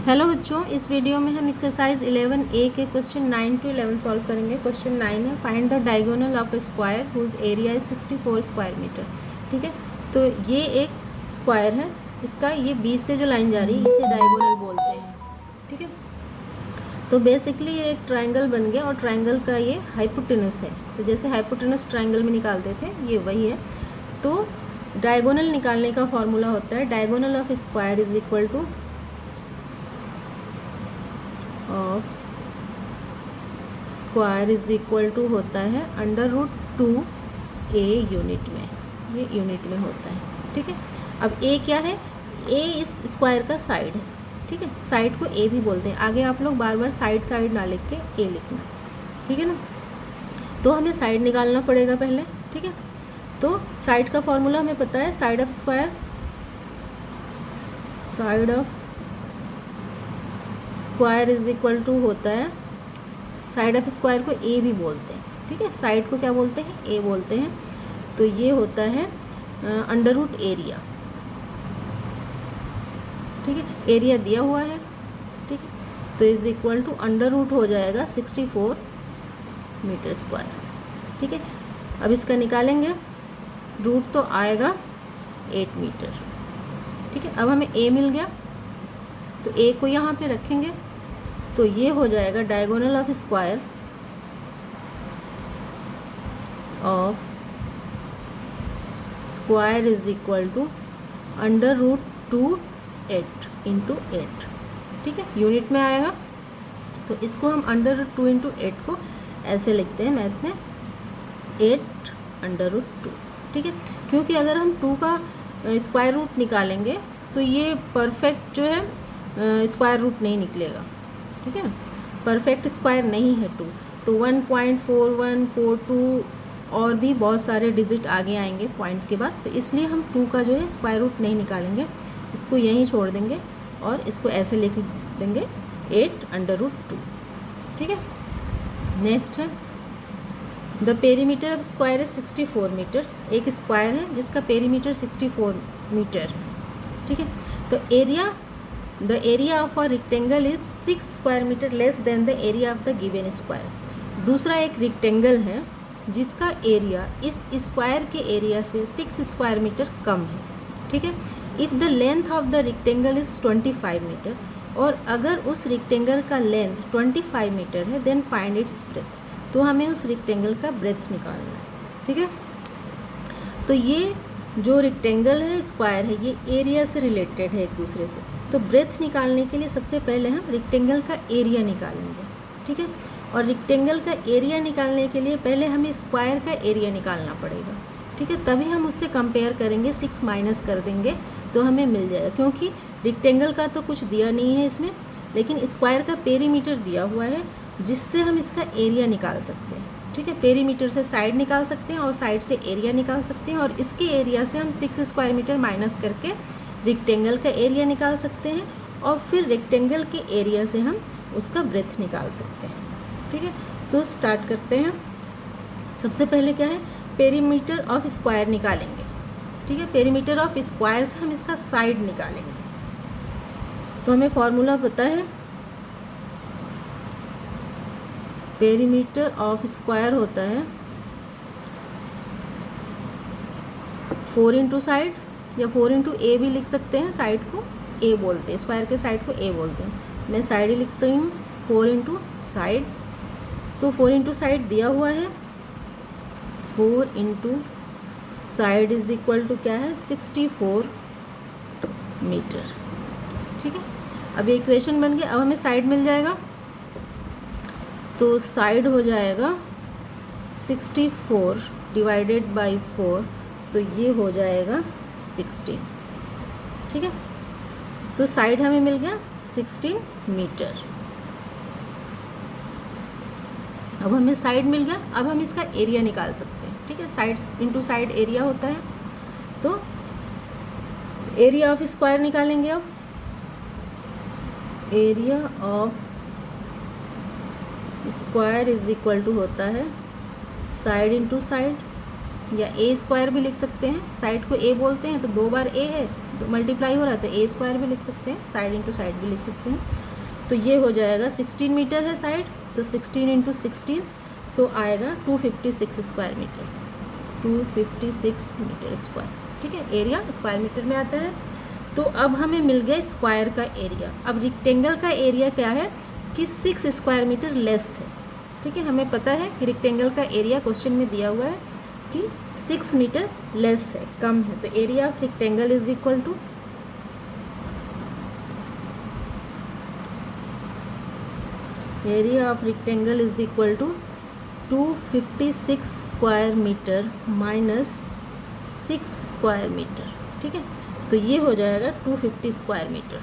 Hello बच्चों, इस video में हम एक्सरसाइज 11A के क्वेश्चन 9 to 11 सॉल्व करेंगे। क्वेश्चन 9 है find the diagonal of a square whose area is 64 square metre. ठीक है, तो ये एक स्क्वायर है, इसका ये बीच से जो लाइन जा रही है इसे डायगोनल बोलते हैं। ठीक है, तो बेसिकली ये एक ट्राइंगल बन गया और ट्राइंगल का ये हाइपोटेनस है। तो जैसे हाइपोटेनस ट्राइंगल में निकालते थे ये वही है। तो डायगोनल निकालने का फॉर्मूला होता है diagonal of square is equal to of square is equal to होता है √2a यूनिट में, ये यूनिट में होता है। ठीक है, अब a क्या है? a इस स्क्वायर का साइड है। ठीक है, साइड को a भी बोलते हैं। आगे आप लोग बार बार साइड ना लिख के a लिखना, ठीक है ना। तो हमें साइड निकालना पड़ेगा पहले। ठीक है, तो साइड का फॉर्मूला हमें पता है, side of square, side of square is equal to होता है, साइड ऑफ स्क्वायर को ए भी बोलते हैं। ठीक है, साइड को क्या बोलते हैं? ए बोलते हैं। तो ये होता है √ एरिया। ठीक है, एरिया दिया हुआ है। ठीक है, तो इज इक्वल टू √ हो जाएगा 64 मीटर स्क्वायर। ठीक है, अब इसका निकालेंगे, रूट तो आएगा 8 मीटर। ठीक है, अब हमें ए मिल गया तो ए को यहाँ पे रखेंगे तो ये हो जाएगा diagonal of square of square is equal to √2 8 × 8। ठीक है, यूनिट में आएगा। तो इसको हम √2 × 8 को ऐसे लिखते हैं मैथ में 8 √2। ठीक है, क्योंकि अगर हम 2 का स्क्वायर रूट निकालेंगे तो ये परफेक्ट जो है स्क्वायर रूट नहीं निकलेगा। ठीक है, परफेक्ट स्क्वायर नहीं है 2, तो 1.4142 और भी बहुत सारे डिजिट आगे आएंगे पॉइंट के बाद। तो इसलिए हम 2 का जो है स्क्वायर रूट नहीं निकालेंगे, इसको यहीं छोड़ देंगे और इसको ऐसे लिख देंगे 8 √2। ठीक है, नेक्स्ट है the perimeter of square is 64 metre. एक स्क्वायर है जिसका पेरीमीटर 64 मीटर। ठीक है, तो the area of a rectangle is 6 square metre less than the area of the given square. दूसरा एक रेक्टेंगल है जिसका एरिया इस स्क्वायर के एरिया से 6 स्क्वायर मीटर कम है। ठीक है, if the length of the rectangle is 25 metre, और अगर उस रेक्टेंगल का लेंथ 25 मीटर है देन फाइंड इट्स ब्रेथ। तो हमें उस रेक्टेंगल का ब्रेथ निकालना है। ठीक है, तो ये जो रेक्टेंगल है, स्क्वायर है, ये एरिया से रिलेटेड है एक दूसरे से। तो ब्रेथ निकालने के लिए सबसे पहले हम रेक्टेंगल का एरिया निकालेंगे। ठीक है, और रेक्टेंगल का एरिया निकालने के लिए पहले हमें स्क्वायर का एरिया निकालना पड़ेगा। ठीक है, तभी हम उससे कंपेयर करेंगे, 6 माइनस कर देंगे तो हमें मिल जाएगा। क्योंकि रेक्टेंगल का तो कुछ दिया नहीं है इसमें, लेकिन स्क्वायर का पेरीमीटर दिया हुआ है जिससे हम इसका एरिया निकाल सकते हैं। ठीक है, पेरीमीटर से साइड निकाल सकते हैं और साइड से एरिया निकाल सकते हैं, और इसके एरिया से हम 6 स्क्वायर मीटर माइनस करके रेक्टेंगल का एरिया निकाल सकते हैं, और फिर रेक्टेंगल के एरिया से हम उसका ब्रेथ निकाल सकते हैं। ठीक है, तो स्टार्ट करते हैं। सबसे पहले क्या है, पेरीमीटर ऑफ स्क्वायर निकालेंगे। ठीक है, पेरीमीटर ऑफ स्क्वायर से हम इसका साइड निकालेंगे। तो हमें फॉर्मूला पता है, पेरीमीटर ऑफ स्क्वायर होता है 4 × साइड, या 4 × a भी लिख सकते हैं। साइड को a बोलते हैं, स्क्वायर के साइड को a बोलते हैं। मैं साइड ही लिखती हूँ 4 × साइड। तो 4 × साइड दिया हुआ है, 4 × साइड इज इक्वल टू क्या है, 64 मीटर। ठीक है, अब ये इक्वेशन बन गया। अब हमें साइड मिल जाएगा, तो साइड हो जाएगा 64 ÷ 4, तो ये हो जाएगा 16। ठीक है, तो साइड हमें मिल गया 16 मीटर। अब हमें साइड मिल गया, अब हम इसका एरिया निकाल सकते हैं। ठीक है, साइड × साइड एरिया होता है। तो एरिया ऑफ स्क्वायर निकालेंगे। अब area of square is equal to होता है साइड × साइड या ए स्क्वायर भी लिख सकते हैं, साइड को ए बोलते हैं तो 2 बार ए है तो मल्टीप्लाई हो रहा है तो ए स्क्वायर भी लिख सकते हैं, साइड इंटू साइड भी लिख सकते हैं। तो ये हो जाएगा 16 मीटर है साइड, तो 16 इंटू 16 तो आएगा 256 स्क्वायर मीटर, 256 मीटर स्क्वायर। ठीक है, एरिया स्क्वायर मीटर में आता है। तो अब हमें मिल गया स्क्वायर का एरिया। अब रेक्टेंगल का एरिया क्या है कि 6 स्क्वायर मीटर लेस है। ठीक है, हमें पता है कि रेक्टेंगल का एरिया क्वेश्चन में दिया हुआ है कि 6 मीटर लेस है, कम है। तो area of rectangle is equal to area of rectangle is equal to 256 square metre minus 6 square metre. ठीक है, तो ये हो जाएगा 250 स्क्वायर मीटर।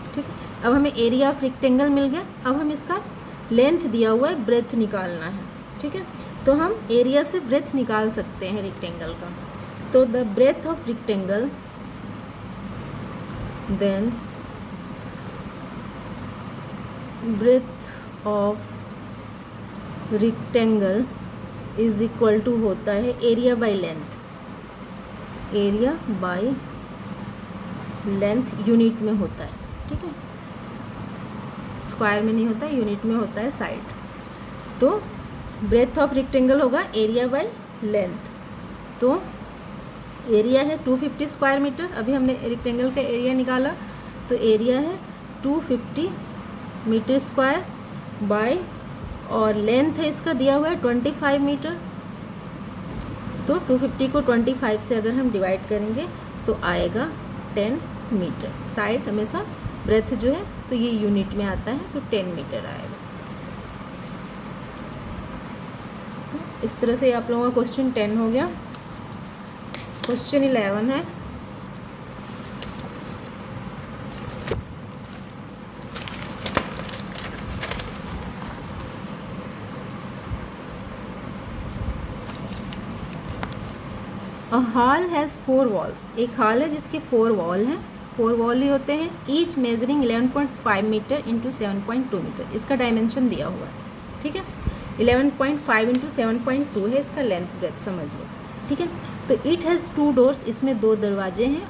ठीक है, अब हमें एरिया ऑफ रेक्टेंगल मिल गया। अब हम इसका लेंथ दिया हुआ है, ब्रेथ निकालना है। ठीक है, तो हम एरिया से ब्रेथ निकाल सकते हैं रेक्टेंगल का। तो the breadth of rectangle then breadth of rectangle is equal to होता है area by length, area by length unit में होता है। ठीक है, स्क्वायर में नहीं होता है, यूनिट में होता है साइड। तो ब्रेथ ऑफ रेक्टेंगल होगा एरिया बाय लेंथ। तो एरिया है 250 स्क्वायर मीटर, अभी हमने रेक्टेंगल का एरिया निकाला, तो एरिया है 250 मीटर स्क्वायर बाय, और लेंथ है इसका दिया हुआ है 25 मीटर। तो 250 को 25 से अगर हम डिवाइड करेंगे तो आएगा 10 मीटर। साइड हमेशा ब्रेथ जो है तो ये यूनिट में आता है, तो 10 मीटर आएगा। तो इस तरह से आप लोगों का क्वेश्चन 10 हो गया। क्वेश्चन 11 है, अ हॉल हैज़ 4 वॉल्स। एक हॉल है जिसके 4 वॉल हैं, 4 वॉल ही होते हैं, each measuring 11.5 metre into 7.2 metre. इसका डायमेंशन दिया हुआ है। ठीक है, 11.5 इंटू 7.2 है इसका लेंथ ब्रेथ, समझ लो। ठीक है, तो इट हैज़ 2 डोर्स, इसमें 2 दरवाजे हैं,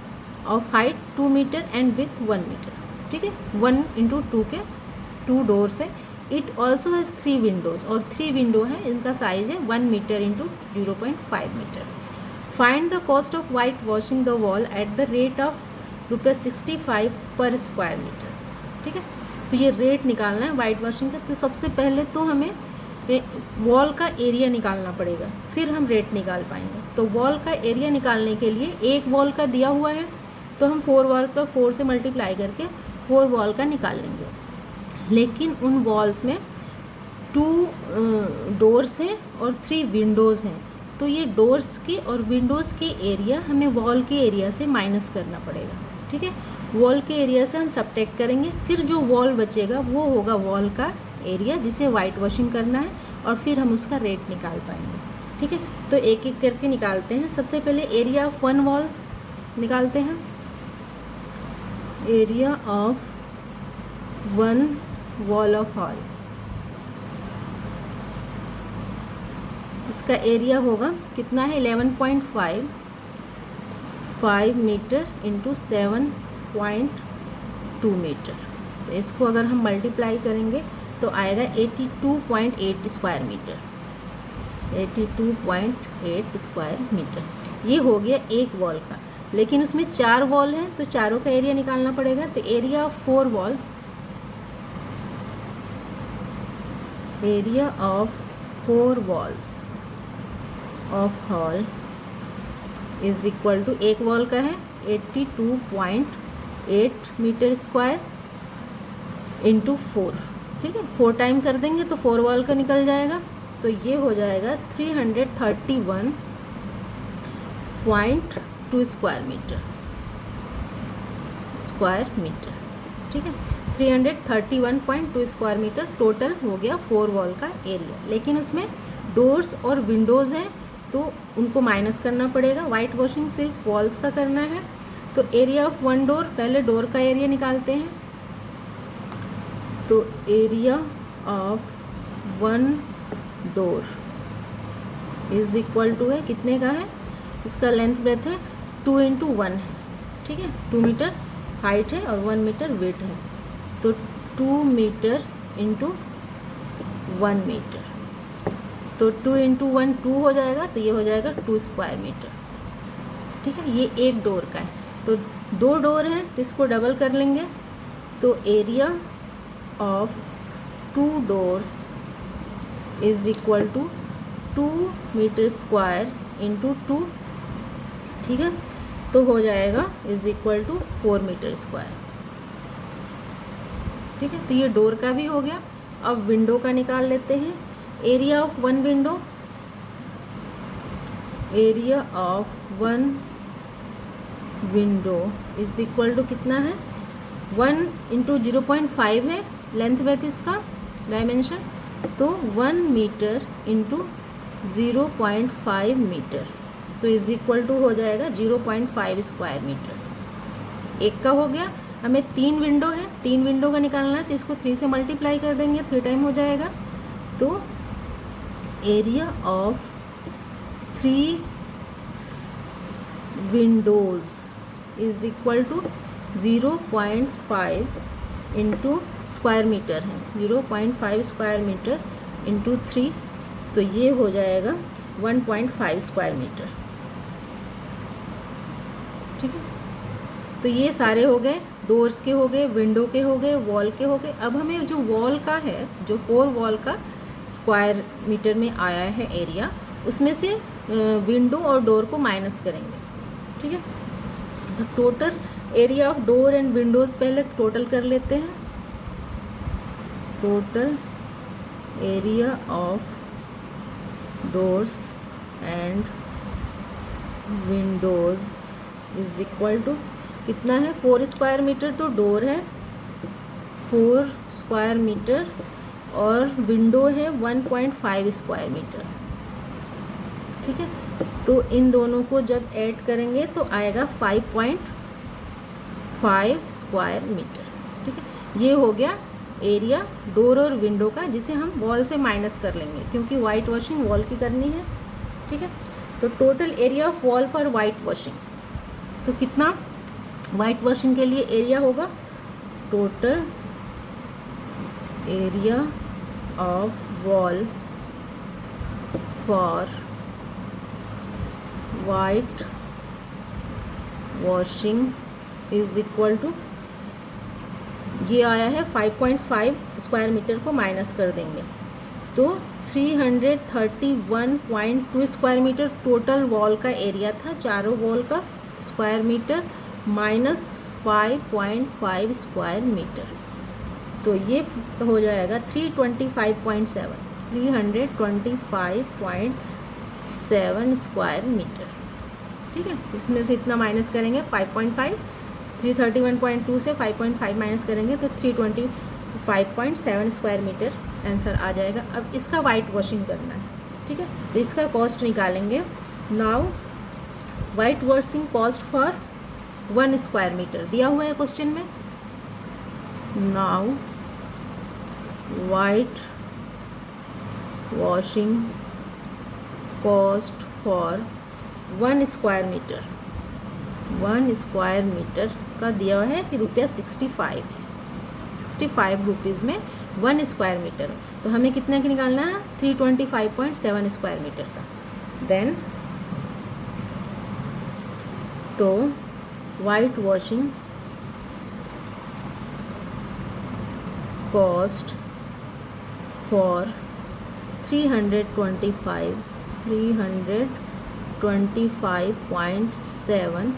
of height 2 metre and width 1 metre. ठीक है, 1 इंटू 2 के 2 डोर्स है। इट ऑल्सो हैज़ 3 विंडोज़, और 3 विंडो हैं, इनका साइज है 1 metre into 0.5 metre. Find the cost of whitewashing the wall at the rate of ₹65 per square metre. ठीक है, तो ये रेट निकालना है वाइट वॉशिंग का। तो सबसे पहले तो हमें वॉल का एरिया निकालना पड़ेगा, फिर हम रेट निकाल पाएंगे। तो वॉल का एरिया निकालने के लिए एक वॉल का दिया हुआ है, तो हम 4 वॉल का 4 से मल्टीप्लाई करके 4 वॉल का निकाल लेंगे। लेकिन उन वॉल्स में 2 डोर्स हैं और 3 विंडोज़ हैं, तो ये डोर्स के और विंडोज़ के एरिया हमें वॉल के एरिया से माइनस करना पड़ेगा। ठीक है, वॉल के एरिया से हम सबट्रैक्ट करेंगे, फिर जो वॉल बचेगा वो होगा वॉल का एरिया जिसे वाइट वॉशिंग करना है, और फिर हम उसका रेट निकाल पाएंगे। ठीक है, तो एक एक करके निकालते हैं। सबसे पहले एरिया ऑफ 1 वॉल निकालते हैं। Area of 1 wall of hall, इसका एरिया होगा कितना है 11.5 मीटर इंटू 7.2 मीटर। तो इसको अगर हम मल्टीप्लाई करेंगे तो आएगा 82.8 स्क्वायर मीटर, 82.8 स्क्वायर मीटर। ये हो गया एक वॉल का, लेकिन उसमें 4 वॉल हैं तो चारों का एरिया निकालना पड़ेगा। तो area of 4 wall, area of 4 walls of hall is equal to, एक वॉल का है 82.8 मीटर स्क्वायर इंटू 4। ठीक है, 4 टाइम कर देंगे तो 4 वॉल का निकल जाएगा। तो ये हो जाएगा 331.2 स्क्वायर मीटर। ठीक है, 331.2 स्क्वायर मीटर टोटल हो गया 4 वॉल का एरिया। लेकिन उसमें डोर्स और विंडोज़ हैं तो उनको माइनस करना पड़ेगा। वाइट वॉशिंग सिर्फ वॉल्स का करना है। तो एरिया ऑफ 1 डोर, पहले डोर का एरिया निकालते हैं। तो area of 1 door is equal to है कितने का है, इसका लेंथ ब्रेथ है 2 × 1 है, ठीक है, 2 मीटर हाइट है और 1 मीटर वेट है, तो 2 मीटर × 1 मीटर, तो 2 × 1 2 हो जाएगा, तो ये हो जाएगा 2 स्क्वायर मीटर, ठीक है। ये एक डोर का है, तो 2 डोर हैं तो इसको डबल कर लेंगे, तो area of 2 doors is equal to 2 metre square × 2, ठीक है, तो हो जाएगा is equal to 4 metre square, ठीक है। तो ये डोर का भी हो गया। अब विंडो का निकाल लेते हैं। Area of 1 window, area of 1 window is equal to कितना है, 1 × 0.5 है लेंथ ब्रेथ इसका डायमेंशन, तो 1 मीटर × 0.5 मीटर, तो इज इक्वल टू हो जाएगा 0.5 स्क्वायर मीटर। एक का हो गया। हमें 3 विंडो है, 3 विंडो का निकालना है, तो इसको 3 से मल्टीप्लाई कर देंगे, 3 टाइम हो जाएगा, तो area of 3 windows is equal to 0.5 × square metre है, 0.5 स्क्वायर मीटर × 3, तो ये हो जाएगा 1.5 स्क्वायर मीटर, ठीक है। तो ये सारे हो गए, डोर्स के हो गए, विंडो के हो गए, वॉल के हो गए। अब हमें जो वॉल का है, जो 4 वॉल का स्क्वायर मीटर में आया है एरिया, उसमें से विंडो और डोर को माइनस करेंगे, ठीक है। तो total area of door and windows पहले टोटल कर लेते हैं। Total area of doors and windows is equal to कितना है, 4 स्क्वायर मीटर, तो डोर है 4 स्क्वायर मीटर और विंडो है 1.5 स्क्वायर मीटर, ठीक है। तो इन दोनों को जब ऐड करेंगे तो आएगा 5.5 स्क्वायर मीटर, ठीक है। ये हो गया एरिया डोर और विंडो का, जिसे हम वॉल से माइनस कर लेंगे क्योंकि वाइट वॉशिंग वॉल की करनी है, ठीक है। तो total area of wall for white washing, तो कितना वाइट वॉशिंग के लिए एरिया होगा, total area of wall for white washing is equal to, ये आया है 5.5 स्क्वायर मीटर को माइनस कर देंगे, तो 331.2 स्क्वायर मीटर टोटल वॉल का एरिया था, चारों वॉल का square metre minus 5.5 square metre, तो ये हो जाएगा 325.7 स्क्वायर मीटर, ठीक है। इसमें से इतना माइनस करेंगे 5.5, 331.2 से 5.5 माइनस करेंगे तो 325.7 स्क्वायर मीटर आंसर आ जाएगा। अब इसका वाइट वॉशिंग करना है, ठीक है, तो इसका कॉस्ट निकालेंगे। Now white washing cost for 1 square metre दिया हुआ है क्वेश्चन में। Now white washing cost for 1 square metre, 1 square metre का दिया है कि ₹65 रुपीज़ में 1 स्क्वायर मीटर, तो हमें कितना की निकालना है, 325.7 स्क्वायर मीटर का। देन तो white washing cost for 325.7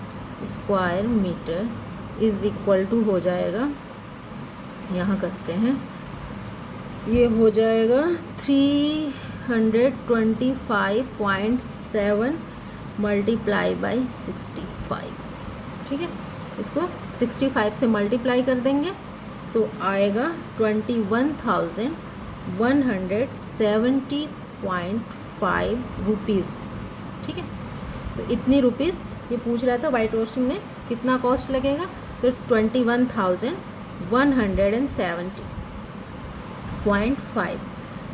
square metre is equal to हो जाएगा, यहाँ करते हैं, ये हो जाएगा 325.7 मल्टीप्लाई बाई 65, ठीक है। इसको 65 से मल्टीप्लाई कर देंगे तो आएगा 21,170.5 रुपीज़, ठीक है। तो इतनी रुपीज़ ये पूछ रहा था वाइट वॉशिंग में कितना कॉस्ट लगेगा, तो 21,170.5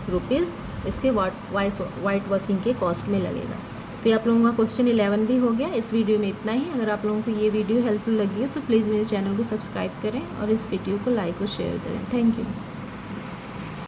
रुपीज़ इसके वाइट वॉशिंग के कॉस्ट में लगेगा। तो ये आप लोगों का क्वेश्चन 11 भी हो गया। इस वीडियो में इतना ही। अगर आप लोगों को ये वीडियो हेल्पफुल लगी हो तो प्लीज़ मेरे चैनल को सब्सक्राइब करें और इस वीडियो को लाइक और शेयर करें। Thank you.